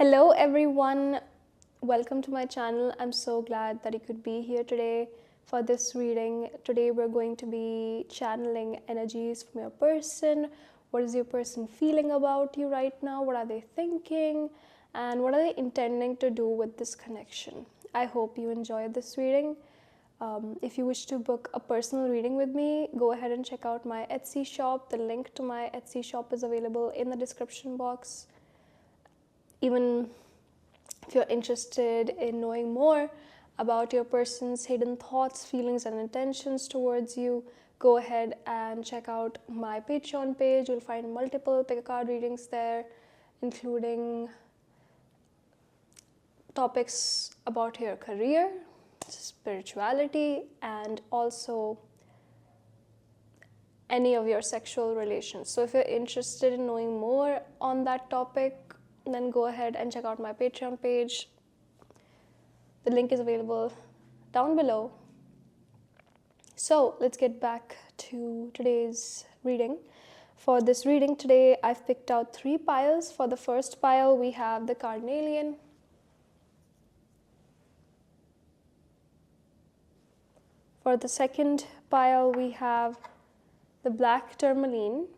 Hello everyone, welcome to my channel. I'm so glad that you could be here today for this reading. Today we're going to be channeling energies from your person. What is your person feeling about you right now? What are they thinking? And what are they intending to do with this connection? I hope you enjoyed this reading. If you wish to book a personal reading with me, go ahead and check out my Etsy shop. The link to my Etsy shop is available in the description box. Even if you're interested in knowing more about your person's hidden thoughts, feelings, and intentions towards you, go ahead and check out my Patreon page. You'll find multiple pick a card readings there, including topics about your career, spirituality, and also any of your sexual relations. So if you're interested in knowing more on that topic, then go ahead and check out my Patreon page. The link is available down below. So let's get back to today's reading. For this reading today, I've picked out 3 piles. For the first pile, we have the Carnelian. For the second pile, we have the black Tourmaline.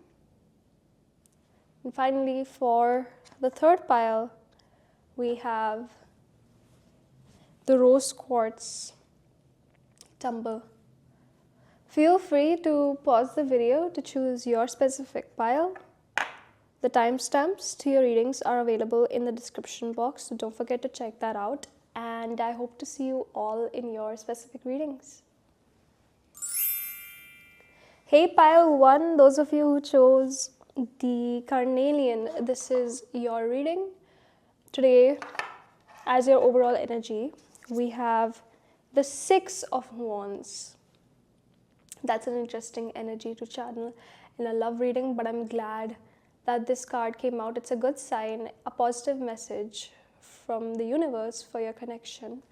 And finally, for the third pile, we have the rose quartz tumble. Feel free to pause the video to choose your specific pile. The timestamps to your readings are available in the description box, so don't forget to check that out. And I hope to see you all in your specific readings. Hey pile 1, those of you who chose the Carnelian, this is your reading. Today, as your overall energy, we have the 6 of Wands. That's an interesting energy to channel in a love reading, but I'm glad that this card came out. It's a good sign, a positive message from the universe for your connection.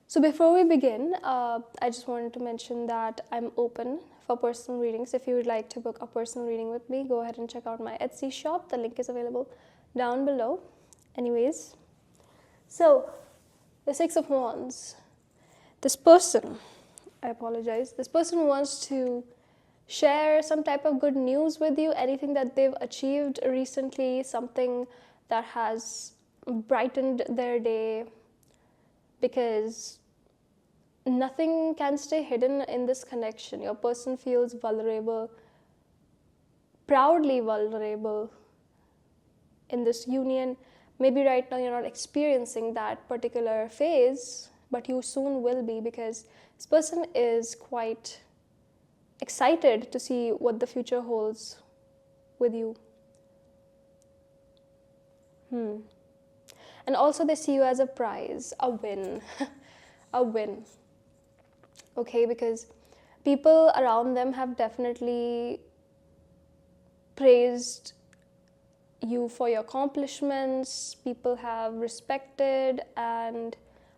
So before we begin, I just wanted to mention that I'm open for personal readings. If you would like to book a personal reading with me, go ahead and check out my Etsy shop. The link is available down below. Anyways, so the 6 of Wands. This person, I apologize, this person wants to share some type of good news with you, anything that they've achieved recently, something that has brightened their day, because nothing can stay hidden in this connection. Your person feels vulnerable, proudly vulnerable in this union. Maybe right now you're not experiencing that particular phase, but you soon will be, because this person is quite excited to see what the future holds with you. And also they see you as a prize, a win, a win. Okay, because people around them have definitely praised you for your accomplishments. People have respected and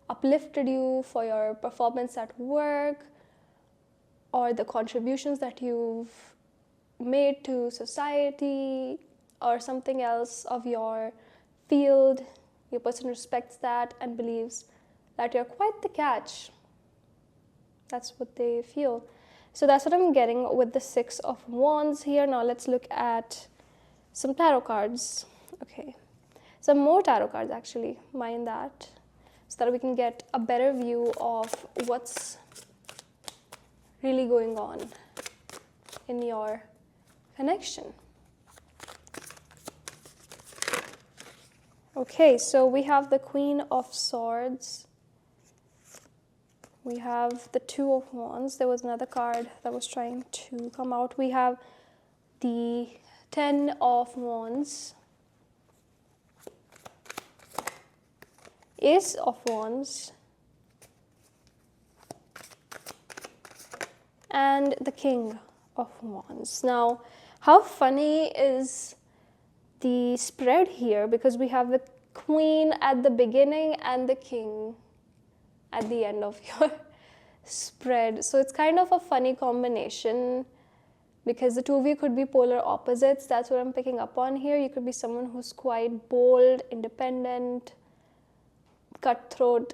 uplifted you for your performance at work or the contributions that you've made to society or something else of your field. Your person respects that and believes that you're quite the catch. That's what they feel. So that's what I'm getting with the 6 of Wands here. Now let's look at some tarot cards. Okay, some more tarot cards actually, mind that, so that we can get a better view of what's really going on in your connection. Okay, so we have the Queen of Swords. We have the 2 of Wands. There was another card that was trying to come out. We have the 10 of Wands, Ace of Wands, and the King of Wands. Now, how funny is the spread here, because we have the Queen at the beginning and the King at the end of your spread. So it's kind of a funny combination. because the two of you could be polar opposites. That's what I'm picking up on here. You could be someone who's quite bold, independent, cutthroat,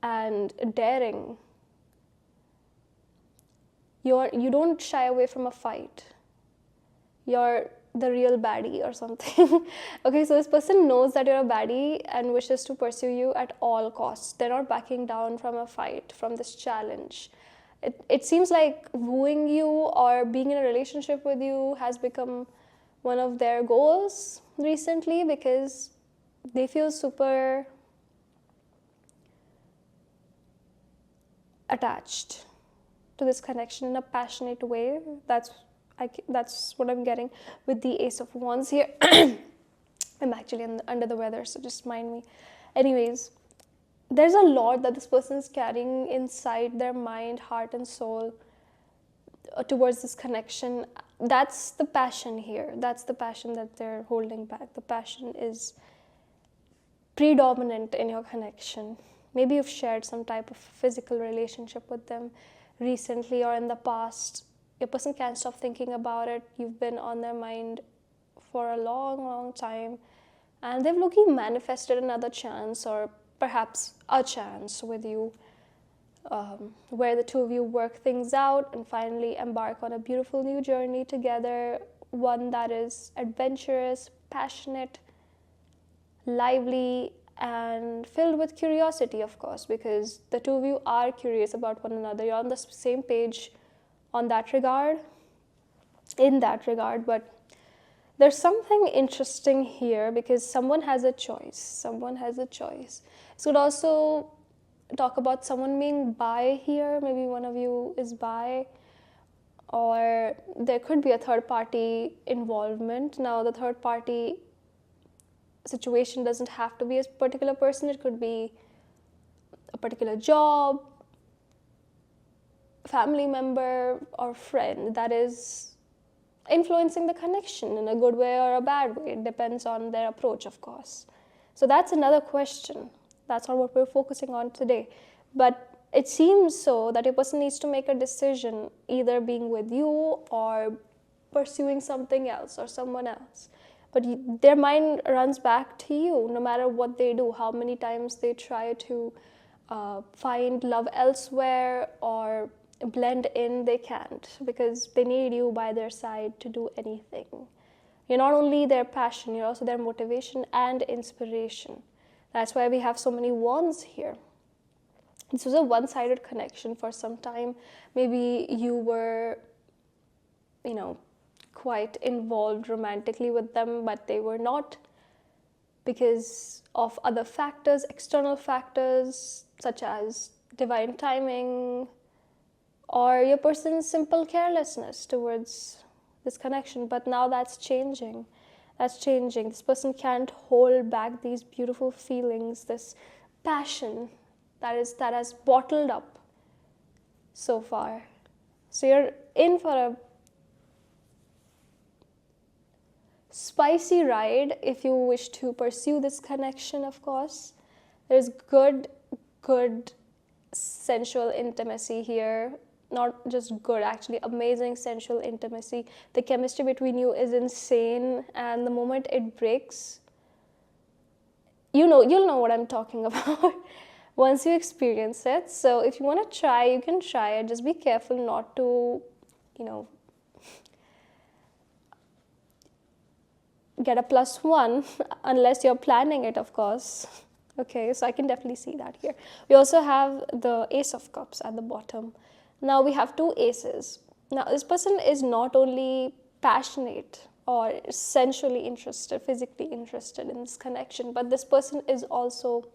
and daring. You don't shy away from a fight. You're the real baddie or something. Okay, so this person knows that you're a baddie and wishes to pursue you at all costs. They're not backing down from a fight, from this challenge. It seems like wooing you or being in a relationship with you has become one of their goals recently, because they feel super attached to this connection in a passionate way. That's what I'm getting with the Ace of Wands here. I'm actually under the weather, so just mind me. Anyways, there's a lot that this person is carrying inside their mind, heart, and soul towards this connection. That's the passion here. That's the passion that they're holding back. The passion is predominant in your connection. Maybe you've shared some type of physical relationship with them recently or in the past. Your person can't stop thinking about it. You've been on their mind for a long time, and they've looked manifested another chance, or perhaps a chance with you, where the two of you work things out and finally embark on a beautiful new journey together, one that is adventurous, passionate, lively, and filled with curiosity, of course, because the two of you are curious about one another. You're on the same page in that regard, but there's something interesting here, because someone has a choice. This could also talk about someone being bi here. Maybe one of you is bi, or there could be a third party involvement. Now, the third party situation doesn't have to be a particular person. It could be a particular job, family member, or friend that is influencing the connection in a good way or a bad way. It depends on their approach, of course. So that's another question. That's not what we're focusing on today. But it seems so that a person needs to make a decision, either being with you or pursuing something else or someone else. But their mind runs back to you no matter what they do, how many times they try to find love elsewhere or blend in. They can't, because they need you by their side to do anything. You're not only their passion, you're also their motivation and inspiration. That's why we have so many wands here. This was a one-sided connection for some time. Maybe you were, quite involved romantically with them, but they were not, because of other factors, external factors, such as divine timing, or your person's simple carelessness towards this connection. But now that's changing. This person can't hold back these beautiful feelings, this passion that has bottled up so far. So you're in for a spicy ride if you wish to pursue this connection, of course. There's good sensual intimacy here. Not just good, actually amazing sensual intimacy. The chemistry between you is insane, and the moment it breaks, you'll know what I'm talking about once you experience it. So if you want to try, you can try it. Just be careful not to, get a +1 unless you're planning it, of course. Okay, so I can definitely see that here. We also have the Ace of Cups at the bottom. Now we have two aces. Now this person is not only passionate or sensually interested, physically interested in this connection, but this person is also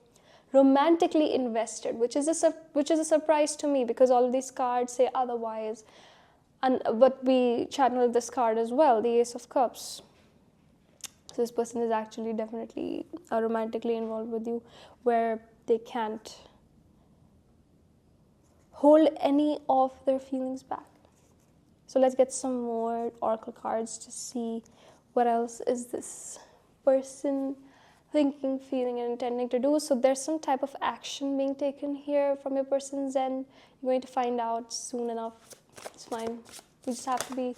romantically invested, which is a surprise to me, because all of these cards say otherwise. But we channel this card as well, the Ace of Cups. So this person is actually definitely romantically involved with you, where they can't hold any of their feelings back. So let's get some more oracle cards to see what else is this person thinking, feeling, and intending to do. So there's some type of action being taken here from your person's end. You're going to find out soon enough. It's fine. You just have to be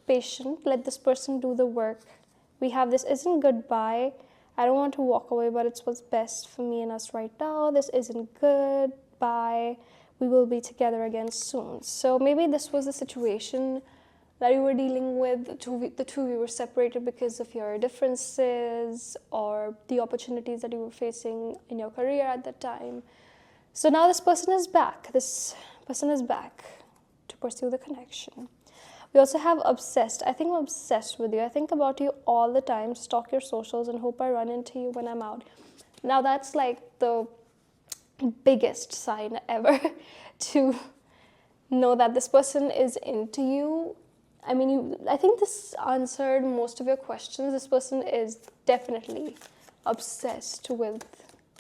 patient. Let this person do the work. We have this isn't goodbye. I don't want to walk away, but it's what's best for me and us right now. This isn't goodbye. We will be together again soon. So maybe this was a situation that you were dealing with. The two of you were separated because of your differences or the opportunities that you were facing in your career at that time. So now this person is back. This person is back to pursue the connection. We also have obsessed. I think I'm obsessed with you. I think about you all the time, stalk your socials, and hope I run into you when I'm out. Now that's like the biggest sign ever to know that this person is into you. I mean, I think this answered most of your questions. This person is definitely obsessed with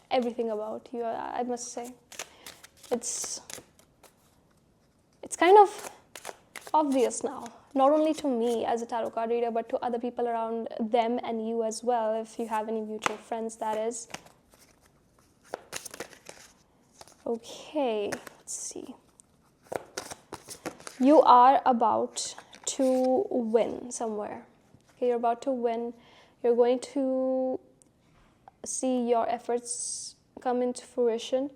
everything about you, I must say. It's kind of obvious now, not only to me as a tarot card reader, but to other people around them and you as well, if you have any mutual friends, that is. Okay, let's see. You are about to win somewhere. Okay, you're about to win. You're going to see your efforts come into fruition.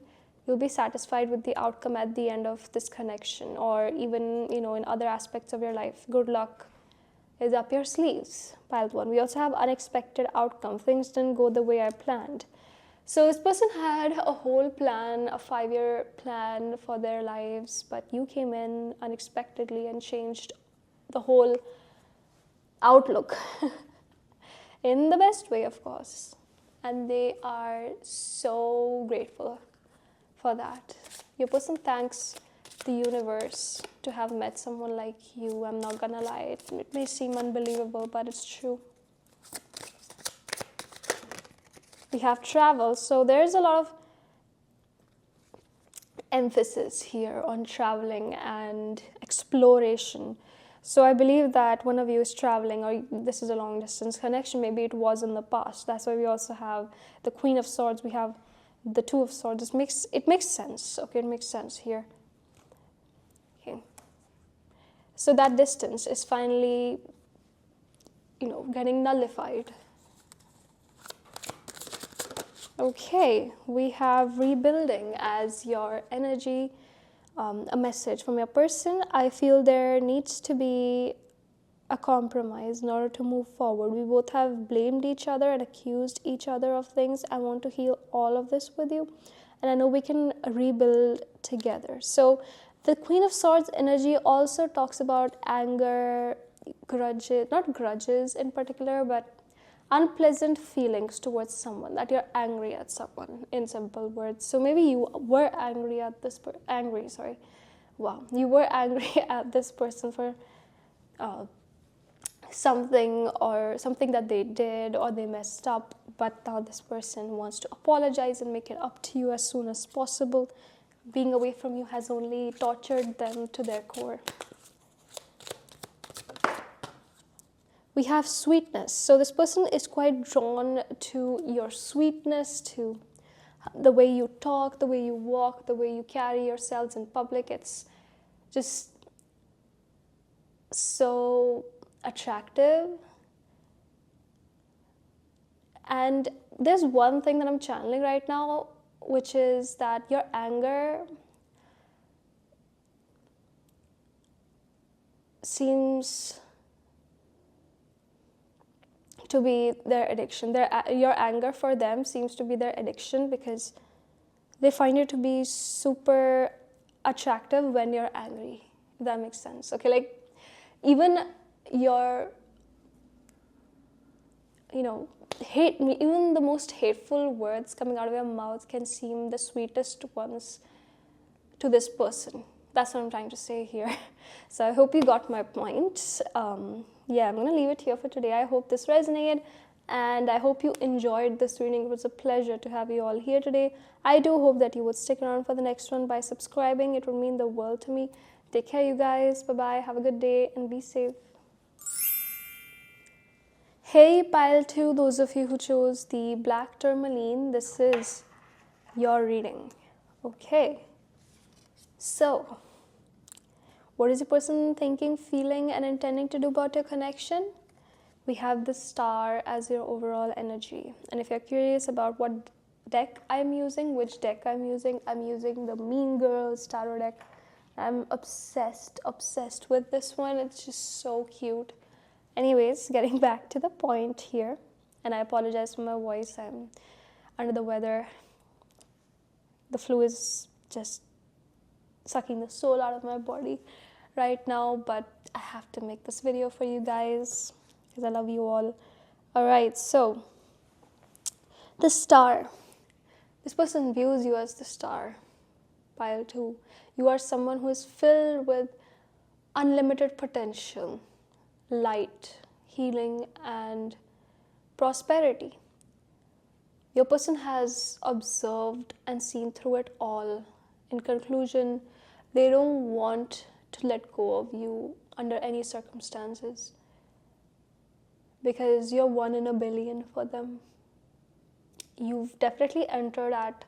You'll be satisfied with the outcome at the end of this connection, or even, in other aspects of your life. Good luck is up your sleeves, piled one. We also have unexpected outcome. Things didn't go the way I planned. So this person had a whole plan, a 5-year plan for their lives, but you came in unexpectedly and changed the whole outlook in the best way, of course. And they are so grateful for that. Your person thanks the universe to have met someone like you. I'm not gonna lie, it may seem unbelievable, but it's true. We have travel, so there's a lot of emphasis here on traveling and exploration. So I believe that one of you is traveling, or this is a long distance connection. Maybe it was in the past. That's why we also have the Queen of Swords. We have the Two of Swords. It makes sense. Okay, it makes sense here. Okay. So that distance is finally, getting nullified. Okay, we have rebuilding as your energy. A message from your person. I feel there needs to be a compromise in order to move forward. We both have blamed each other and accused each other of things. I want to heal all of this with you, and I know we can rebuild together. So the Queen of Swords energy also talks about anger, grudges, not grudges in particular, but unpleasant feelings towards someone, that you're angry at someone, in simple words. So maybe you were angry at this you were angry at this person for something that they did or they messed up, but now this person wants to apologize and make it up to you as soon as possible. Being away from you has only tortured them to their core. We have sweetness. So this person is quite drawn to your sweetness, to the way you talk, the way you walk, the way you carry yourselves in public. It's just so attractive. And there's one thing that I'm channeling right now, which is that your anger seems to be their addiction. Your anger for them seems to be their addiction, because they find you to be super attractive when you're angry, if that makes sense. Okay, like even your, even the most hateful words coming out of your mouth can seem the sweetest ones to this person. That's what I'm trying to say here. So I hope you got my point. Yeah, I'm going to leave it here for today. I hope this resonated, and I hope you enjoyed this reading. It was a pleasure to have you all here today. I do hope that you would stick around for the next one by subscribing. It would mean the world to me. Take care, you guys. Bye-bye. Have a good day and be safe. Hey, pile 2, those of you who chose the black tourmaline, this is your reading. Okay. So What is the person thinking, feeling, and intending to do about your connection? We have the Star as your overall energy. And if you're curious about what deck I'm using, which deck I'm using the Mean Girls Tarot deck. I'm obsessed with this one. It's just so cute. Anyways, getting back to the point here, and I apologize for my voice. I'm under the weather. The flu is just sucking the soul out of my body right now, but I have to make this video for you guys because I love you all. Alright, so the Star. This person views you as the Star. Pile 2. You are someone who is filled with unlimited potential, light, healing, and prosperity. Your person has observed and seen through it all. In conclusion, they don't want to let go of you under any circumstances because you're 1 in a billion for them. You've definitely entered at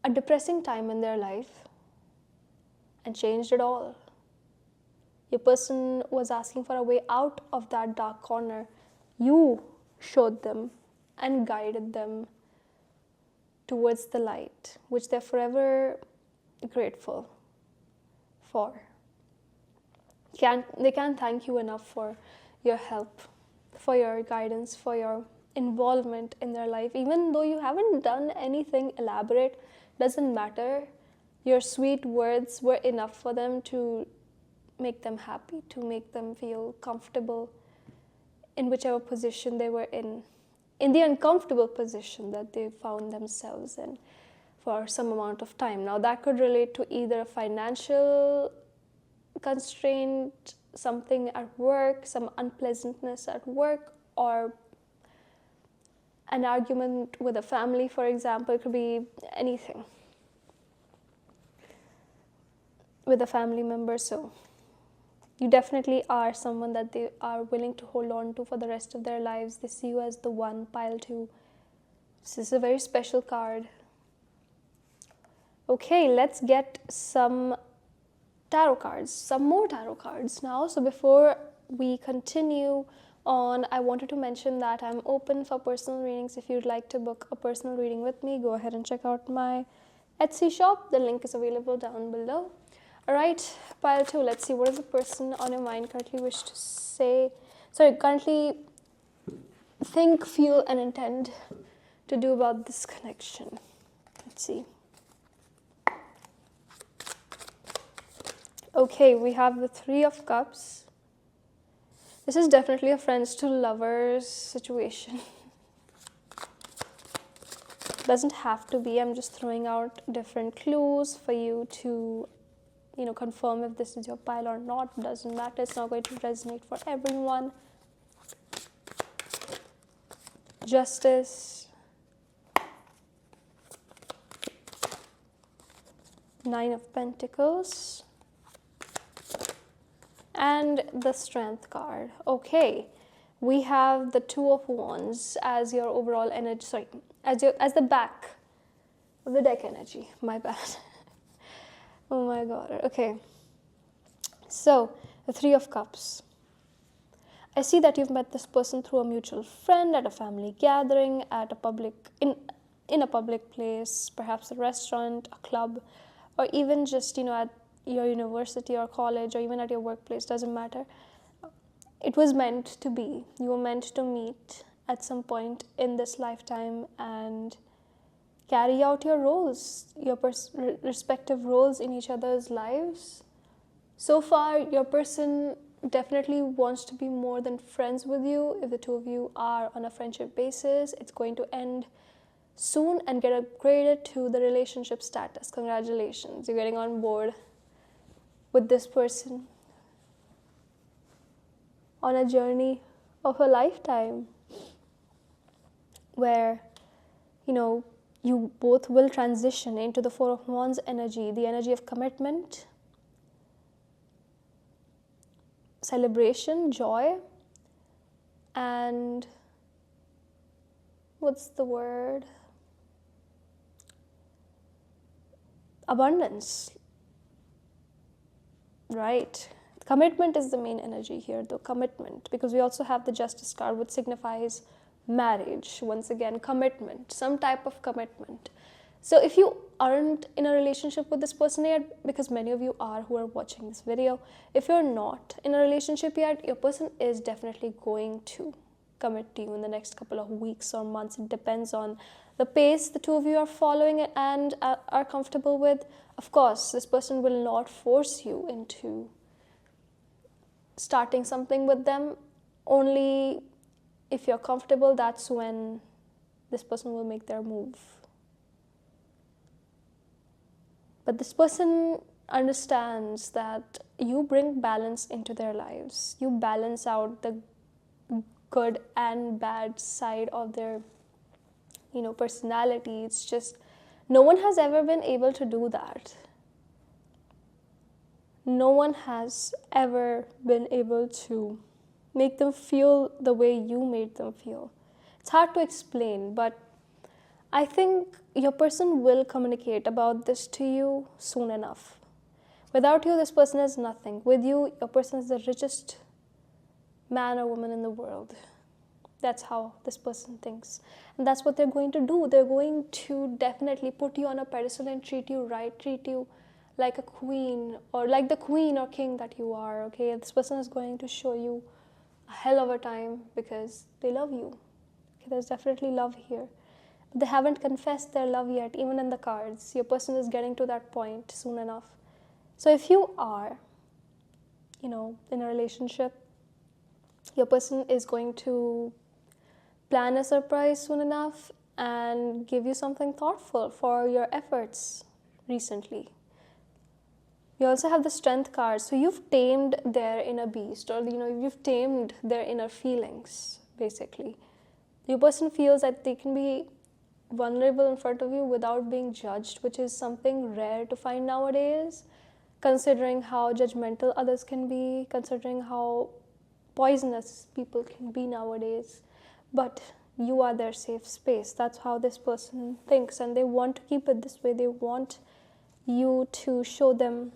a depressing time in their life and changed it all. Your person was asking for a way out of that dark corner. You showed them and guided them towards the light, which they're forever grateful for. They can't thank you enough for your help, for your guidance, for your involvement in their life. Even though you haven't done anything elaborate, doesn't matter. Your sweet words were enough for them to make them happy, to make them feel comfortable in whichever position they were in the uncomfortable position that they found themselves in for some amount of time. Now that could relate to either a financial constraint, something at work, some unpleasantness at work, or an argument with a family, for example. It could be anything with a family member. So you definitely are someone that they are willing to hold on to for the rest of their lives. They see you as the one. Pile 2. This is a very special card. Okay, let's get some tarot cards, some more tarot cards now. So before we continue on, I wanted to mention that I'm open for personal readings. If you'd like to book a personal reading with me, go ahead and check out my Etsy shop. The link is available down below. Alright, pile 2, let's see, what does the person on your mind currently wish to say? Sorry, currently think, feel, and intend to do about this connection. Let's see. Okay, we have the 3 of Cups. This is definitely a friends to lovers situation. Doesn't have to be. I'm just throwing out different clues for you to, confirm if this is your pile or not. Doesn't matter. It's not going to resonate for everyone. Justice. 9 of Pentacles. And the Strength card. Okay, we have the 2 of Wands as your overall energy. Sorry, as the back of the deck energy. My bad. Oh my god. Okay. So the 3 of Cups. I see that you've met this person through a mutual friend, at a family gathering, at a public in a public place, perhaps a restaurant, a club, or even just at your university or college, or even at your workplace. Doesn't matter. It was meant to be. You were meant to meet at some point in this lifetime and carry out your roles, your respective roles in each other's lives. So far, your person definitely wants to be more than friends with you. If the 2 of you are on a friendship basis, it's going to end soon and get upgraded to the relationship status. Congratulations, you're getting on board with this person on a journey of a lifetime where, you both will transition into the 4 of Wands energy, the energy of commitment, celebration, joy, and what's the word? Abundance. right? Commitment is the main energy here, though, commitment, because we also have the Justice card, which signifies marriage. Once again, commitment, some type of commitment. So if you aren't in a relationship with this person yet, because many of you are who are watching this video, if you're not in a relationship yet, your person is definitely going to commit to you in the next couple of weeks or months. It depends on the pace the two of you are following and are comfortable with. Of course, this person will not force you into starting something with them. Only if you're comfortable, that's when this person will make their move. But this person understands that you bring balance into their lives. You balance out the good and bad side of their, personality. It's just, no one has ever been able to do that. No one has ever been able to make them feel the way you made them feel. It's hard to explain, but I think your person will communicate about this to you soon enough. Without you, this person is nothing. With you, your person is the richest man or woman in the world. That's how this person thinks. And that's what they're going to do. They're going to definitely put you on a pedestal and treat you right, treat you like a queen, or like the queen or king that you are, okay? This person is going to show you a hell of a time because they love you. Okay, there's definitely love here. But they haven't confessed their love yet, even in the cards. Your person is getting to that point soon enough. So if you are, in a relationship, your person is going to plan a surprise soon enough and give you something thoughtful for your efforts recently. You also have the Strength card. So you've tamed their inner beast, or you've tamed their inner feelings, basically. Your person feels that they can be vulnerable in front of you without being judged, which is something rare to find nowadays, considering how judgmental others can be, considering how poisonous people can be nowadays. But you are their safe space. That's how this person thinks, and they want to keep it this way. They want you to show them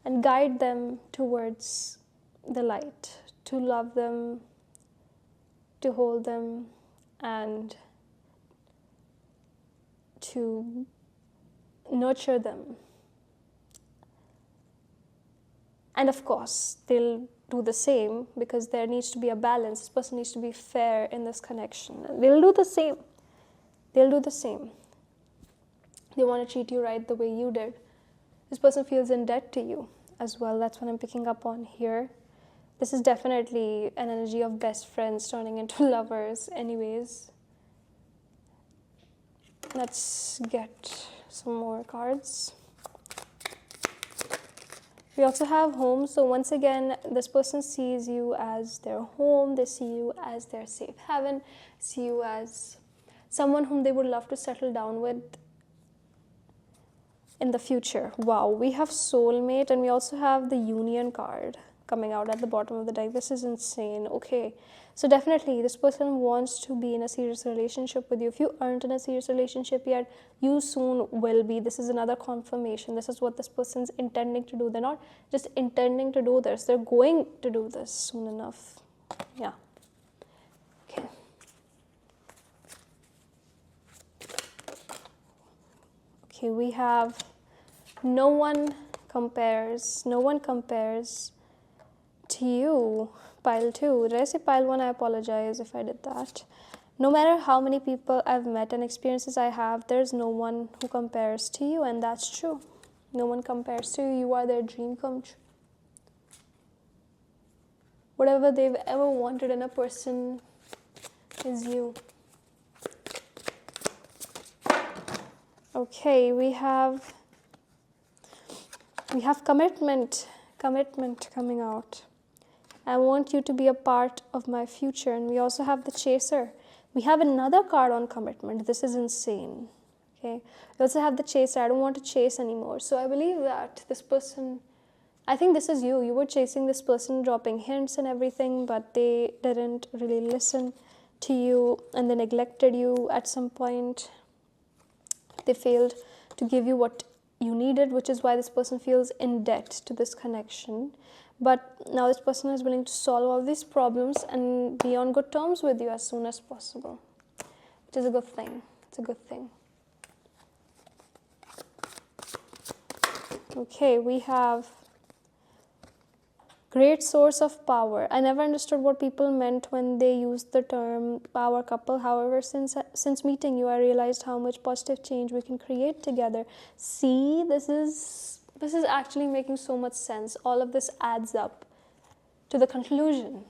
and guide them towards the light, to love them, to hold them, and to nurture them. And of course, they'll do the same, because there needs to be a balance. This person needs to be fair in this connection. They'll do the same. They'll do the same. They want to treat you right the way you did. This person feels in debt to you as well. That's what I'm picking up on here. This is definitely an energy of best friends turning into lovers anyways. Let's get some more cards. We also have home. So once again, this person sees you as their home. They see you as their safe haven. See you as someone whom they would love to settle down with in the future. Wow, we have soulmate, and we also have the union card coming out at the bottom of the deck. This is insane. Okay, so definitely this person wants to be in a serious relationship with you. If you aren't in a serious relationship yet, you soon will be. This is another confirmation. This is what this person's intending to do. They're not just intending to do this, they're going to do this soon enough. Yeah. Okay. Okay, we have no one compares to you, pile 2. Did I say pile 1? I apologize if I did that. No matter how many people I've met and experiences I have, there's no one who compares to you, and that's true. No one compares to you. You are their dream come true. Whatever they've ever wanted in a person is you. Okay, we have commitment coming out. I want you to be a part of my future. And we also have the Chaser. We have another card on commitment. This is insane. Okay, we also have the Chaser. I don't want to chase anymore. So I believe that this person, I think this is you. You were chasing this person, dropping hints and everything, but they didn't really listen to you, and they neglected you at some point. They failed to give you what you needed, which is why this person feels in debt to this connection. But now this person is willing to solve all these problems and be on good terms with you as soon as possible, which is a good thing. It's a good thing. Okay, we have great source of power. I never understood what people meant when they used the term power couple. However, since meeting you, I realized how much positive change we can create together. See, this is actually making so much sense. All of this adds up to the conclusion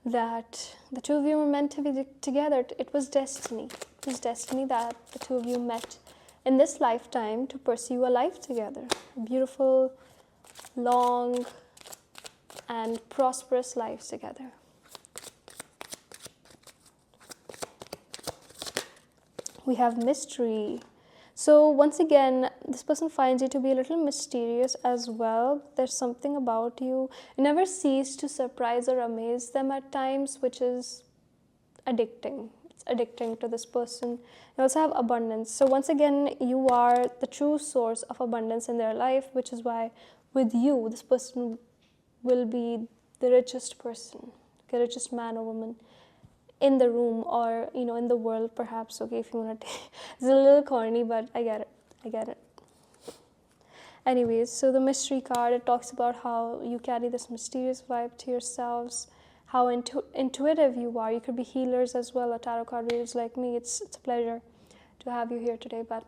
that the two of you were meant to be together. It was destiny. It was destiny that the two of you met in this lifetime to pursue a life together. A beautiful, long, and prosperous lives together. We have mystery. So once again, this person finds you to be a little mysterious as well. There's something about you. You never cease to surprise or amaze them at times, which is addicting. It's addicting to this person. You also have abundance. So once again, you are the true source of abundance in their life, which is why with you, this person will be the richest person, the richest man or woman in the room, or in the world perhaps. Okay, if you want to it's a little corny, but I get it. Anyways, so the mystery card, it talks about how you carry this mysterious vibe to yourselves, how intuitive you are. You could be healers as well, or tarot card readers like me. It's a pleasure to have you here today. But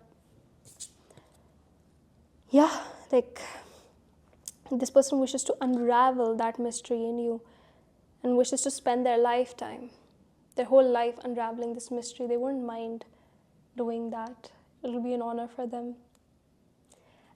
yeah, this person wishes to unravel that mystery in you and wishes to spend their lifetime, their whole life, unraveling this mystery. They wouldn't mind doing that. It'll be an honor for them.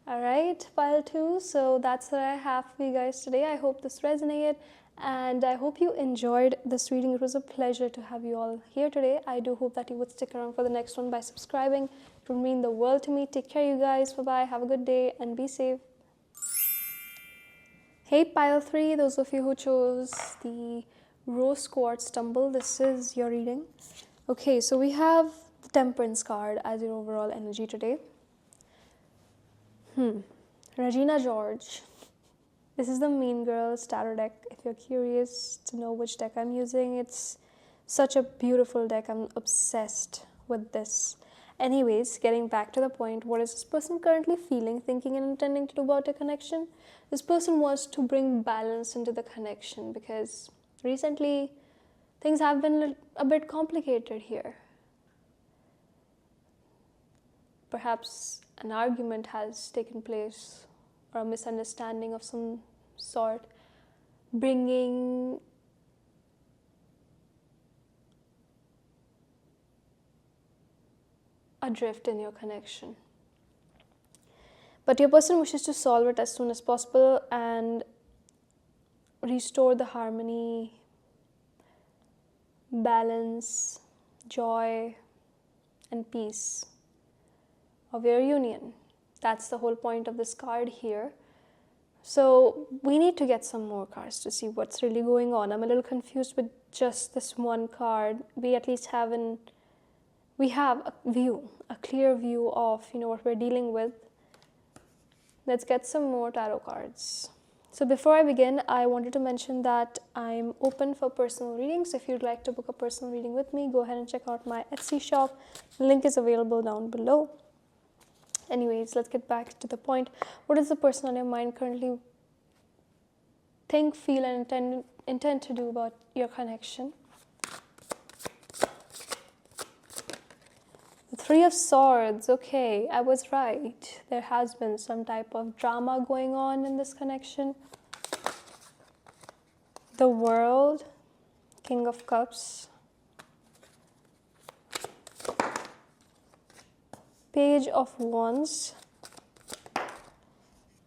All right, pile 2. So that's what I have for you guys today. I hope this resonated and I hope you enjoyed this reading. It was a pleasure to have you all here today. I do hope that you would stick around for the next one by subscribing. It would mean the world to me. Take care, you guys. Bye-bye. Have a good day and be safe. Hey, pile 3, those of you who chose the rose quartz tumble, this is your reading. Okay, so we have the Temperance card as your overall energy today. Regina George. This is the Mean Girls tarot deck. If you're curious to know which deck I'm using, it's such a beautiful deck. I'm obsessed with this. Anyways, getting back to the point, what is this person currently feeling, thinking, and intending to do about a connection? This person wants to bring balance into the connection because recently things have been a bit complicated here. Perhaps an argument has taken place or a misunderstanding of some sort, bringing a drift in your connection. But your person wishes to solve it as soon as possible and restore the harmony, balance, joy, and peace of your union. That's the whole point of this card here. So we need to get some more cards to see what's really going on. I'm a little confused with just this one card. We at least have a clear view of what we're dealing with. Let's get some more tarot cards. So before I begin, I wanted to mention that I'm open for personal readings. If you'd like to book a personal reading with me, go ahead and check out my Etsy shop. The link is available down below. Anyways, let's get back to the point. What does the person on your mind currently think, feel, and intend to do about your connection? The Three of Swords. Okay, I was right. There has been some type of drama going on in this connection. The World. King of Cups. Page of Wands.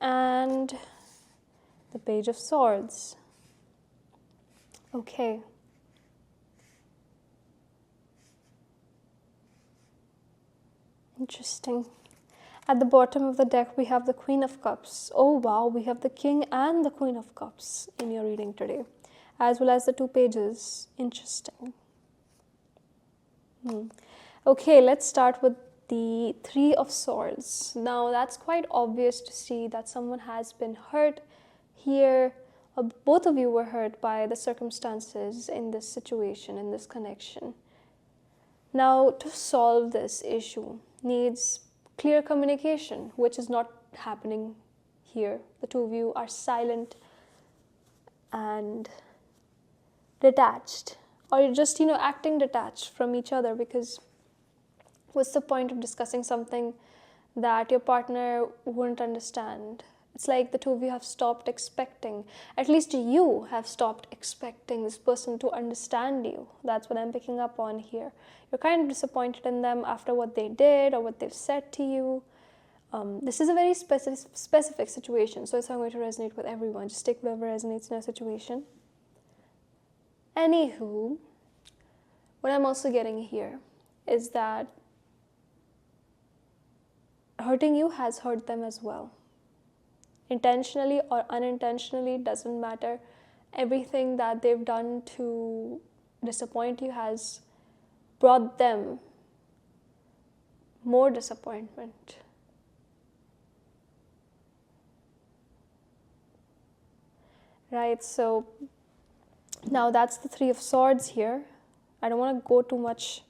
And the Page of Swords. Okay. Interesting. At the bottom of the deck, we have the Queen of Cups. Oh wow, we have the King and the Queen of Cups in your reading today, as well as the 2 pages. Interesting. Okay, let's start with the Three of Swords. Now that's quite obvious to see that someone has been hurt here. Both of you were hurt by the circumstances in this situation, in this connection. Now, to solve this issue needs clear communication, which is not happening here. The two of you are silent and detached, or you're just, acting detached from each other, because what's the point of discussing something that your partner wouldn't understand? It's like the two of you have stopped expecting, at least you have stopped expecting this person to understand you. That's what I'm picking up on here. You're kind of disappointed in them after what they did or what they've said to you. This is a very specific situation, so it's not going to resonate with everyone. Just take whatever resonates in your situation. Anywho, what I'm also getting here is that hurting you has hurt them as well. Intentionally or unintentionally, doesn't matter. Everything that they've done to disappoint you has brought them more disappointment. Right, so now that's the Three of Swords here. I don't want to go too much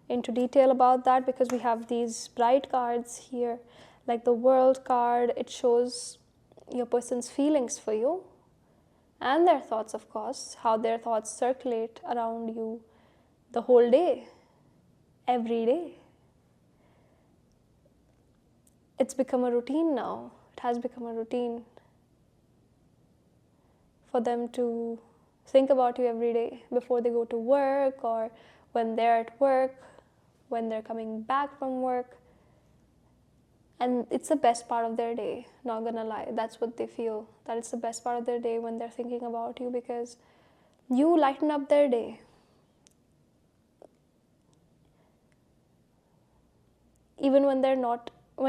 into detail about that because we have these bright cards here, like the World card. It shows your person's feelings for you and their thoughts, of course, how their thoughts circulate around you the whole day, every day. It's become a routine now. It has become a routine for them to think about you every day before they go to work, or when they're at work, when they're coming back from work. And it's the best part of their day, not gonna lie. That's what they feel, that it's the best part of their day when they're thinking about you, because you lighten up their day. Even when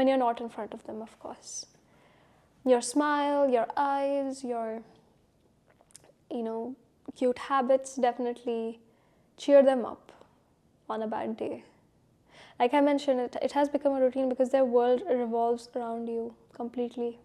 you're not in front of them, of course. Your smile, your eyes, your, cute habits definitely cheer them up on a bad day. Like I mentioned, it has become a routine because their world revolves around you completely.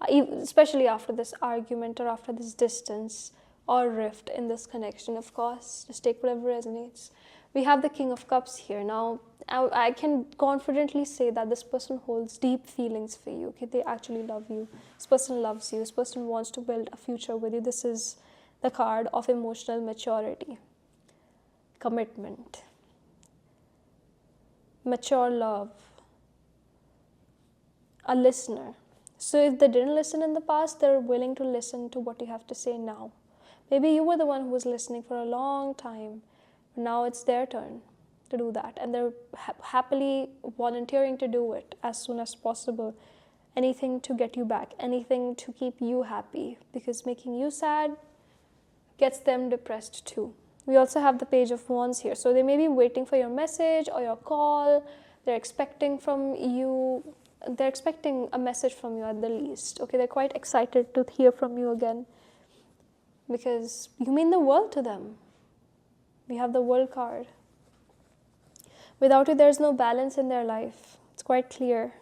Especially after this argument or after this distance or rift in this connection, of course. Just take whatever resonates. We have the King of Cups here. Now, I can confidently say that this person holds deep feelings for you. Okay, they actually love you. This person loves you. This person wants to build a future with you. This is the card of emotional maturity, commitment, mature love, a listener. So if they didn't listen in the past, they're willing to listen to what you have to say now. Maybe you were the one who was listening for a long time. Now it's their turn to do that, and they're happily volunteering to do it as soon as possible. Anything to get you back, anything to keep you happy, because making you sad gets them depressed too. We also have the Page of Wands here. So they may be waiting for your message or your call. They're expecting a message from you at the least. Okay, they're quite excited to hear from you again because you mean the world to them. We have the World card. Without you, there's no balance in their life. It's quite clear.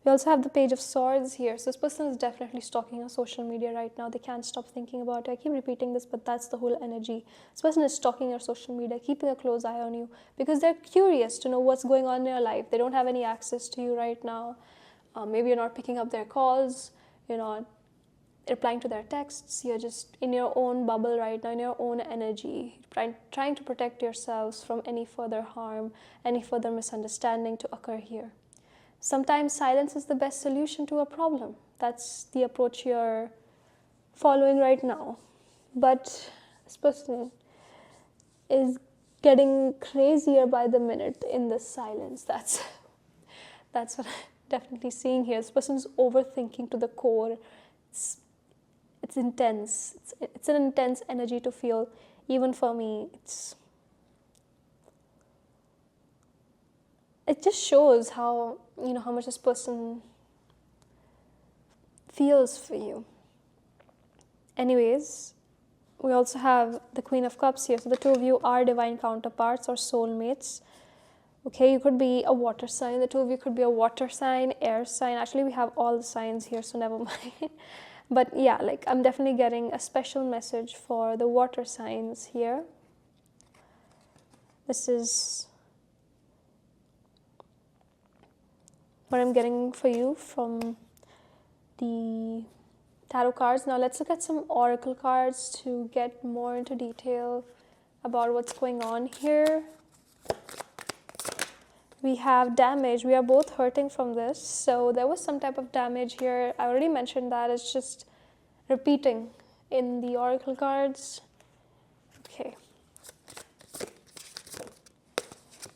We also have the Page of Swords here. So this person is definitely stalking your social media right now. They can't stop thinking about it. I keep repeating this, but that's the whole energy. This person is stalking your social media, keeping a close eye on you because they're curious to know what's going on in your life. They don't have any access to you right now. Maybe you're not picking up their calls. You're not replying to their texts. You're just in your own bubble right now, in your own energy, trying to protect yourselves from any further harm, any further misunderstanding to occur here. Sometimes silence is the best solution to a problem. That's the approach you're following right now. But this person is getting crazier by the minute in this silence. That's what I'm definitely seeing here. This person is overthinking to the core. It's intense. It's an intense energy to feel. Even for me, it just shows how much this person feels for you. Anyways, we also have the Queen of Cups here. So the two of you are divine counterparts or soulmates. Okay, you could be a water sign. The two of you could be a water sign, air sign. Actually, we have all the signs here, so never mind. But yeah, like I'm definitely getting a special message for the water signs here. This is what I'm getting for you from the tarot cards. Now let's look at some oracle cards to get more into detail about what's going on here. We have damage. We are both hurting from this. So there was some type of damage here. I already mentioned that. It's just repeating in the oracle cards. Okay.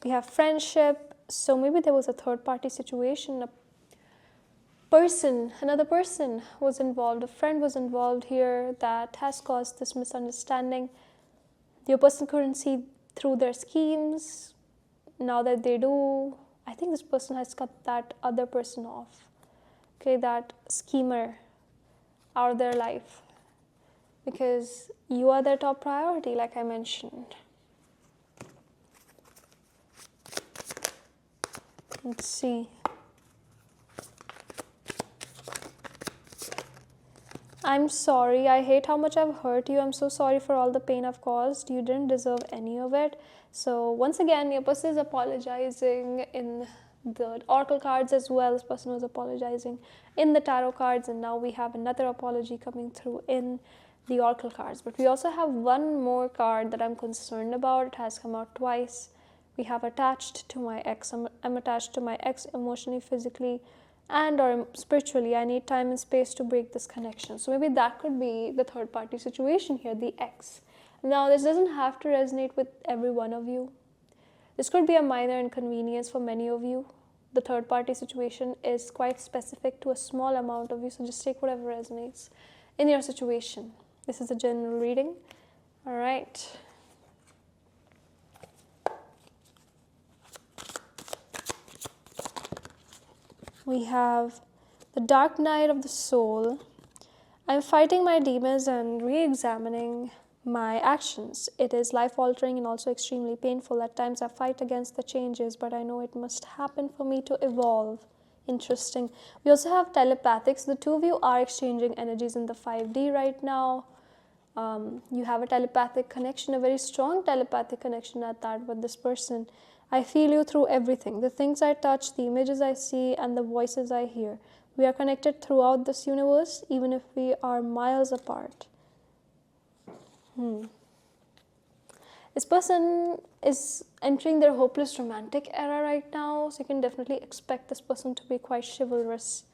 We have friendship. So maybe there was a third party situation. A person, another person was involved. A friend was involved here that has caused this misunderstanding. Your person couldn't see through their schemes. Now that they do, I think this person has cut that other person off. Okay, that schemer out of their life. Because you are their top priority, like I mentioned. Let's see. I'm sorry. I hate how much I've hurt you. I'm so sorry for all the pain I've caused. You didn't deserve any of it. So once again, your person is apologizing in the oracle cards as well. This person was apologizing in the tarot cards, and now we have another apology coming through in the oracle cards. But we also have one more card that I'm concerned about. It has come out twice. We have attached to my ex. I'm attached to my ex emotionally, physically, and or spiritually. I need time and space to break this connection. So maybe that could be the third party situation here, the ex. Now, this doesn't have to resonate with every one of you. This could be a minor inconvenience for many of you. The third party situation is quite specific to a small amount of you, so just take whatever resonates in your situation. This is a general reading. All right. We have the dark night of the soul. I'm fighting my demons and re-examining my actions. It is life-altering and also extremely painful. At times I fight against the changes, but I know it must happen for me to evolve. Interesting. We also have telepathics. The two of you are exchanging energies in the 5D right now. You have a telepathic connection, a very strong telepathic connection at that with this person. I feel you through everything. The things I touch, the images I see, and the voices I hear. We are connected throughout this universe, even if we are miles apart. This person is entering their hopeless romantic era right now, so you can definitely expect this person to be quite chivalrous.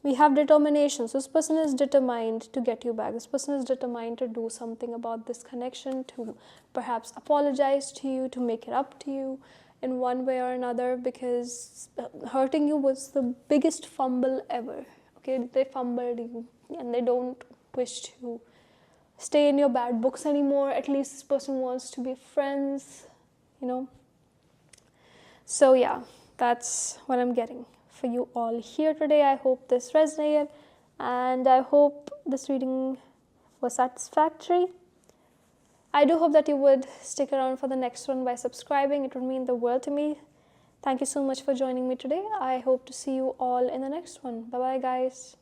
We have determination. So this person is determined to get you back. This person is determined to do something about this connection, to perhaps apologize to you, to make it up to you in one way or another, because hurting you was the biggest fumble ever. Okay, they fumbled you and they don't wish to stay in your bad books anymore. At least this person wants to be friends, you know. So yeah, that's what I'm getting for you all here today. I hope this resonated and I hope this reading was satisfactory. I do hope that you would stick around for the next one by subscribing. It would mean the world to me. Thank you so much for joining me today. I hope to see you all in the next one. Bye bye, guys.